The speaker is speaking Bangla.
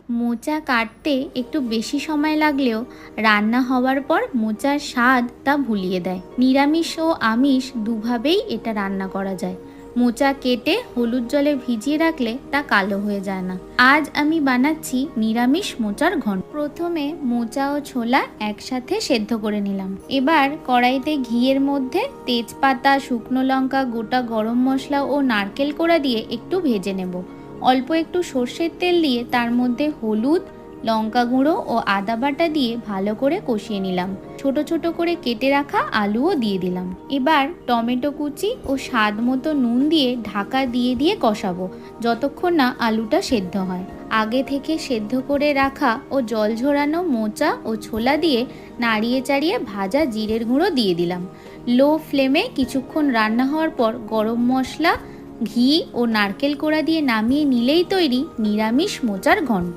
মোচা কাটতে একটু বেশি সময় লাগলেও রান্না হওয়ার পর মোচার স্বাদ তা ভুলিয়ে দেয়। নিরামিষ ও আমিষ দুভাবেই এটা রান্না করা যায়। মোচা কেটে হলুদ জলে ভিজিয়ে রাখলে তা কালো হয়ে যায় না। আজ আমি বানাচ্ছি নিরামিষ মোচার ঘন্ট। প্রথমে মোচা ও ছোলা একসাথে সেদ্ধ করে নিলাম। এবার কড়াইতে ঘিয়ের মধ্যে তেজপাতা, শুকনো লঙ্কা, গোটা গরম মশলা ও নারকেল কোড়া দিয়ে একটু ভেজে নেব। অল্প একটু সর্ষের তেল দিয়ে তার মধ্যে হলুদ, লঙ্কা গুঁড়ো ও আদা বাটা দিয়ে ভালো করে কষিয়ে নিলাম। ছোট ছোট করে কেটে রাখা আলুও দিয়ে দিলাম। এবার টমেটো কুচি ও স্বাদ মতো নুন দিয়ে ঢাকা দিয়ে দিয়ে কষাবো যতক্ষণ না আলুটা সেদ্ধ হয়। আগে থেকে সেদ্ধ করে রাখা ও জল ঝরানো মোচা ও ছোলা দিয়ে নাড়িয়ে চাড়িয়ে ভাজা জিরের গুঁড়ো দিয়ে দিলাম। লো ফ্লেমে কিছুক্ষণ রান্না হওয়ার পর গরম মশলা, ঘি ও নারকেল কোড়া দিয়ে নামিয়ে নিলেই তৈরি নিরামিষ মোচার ঘন্ট।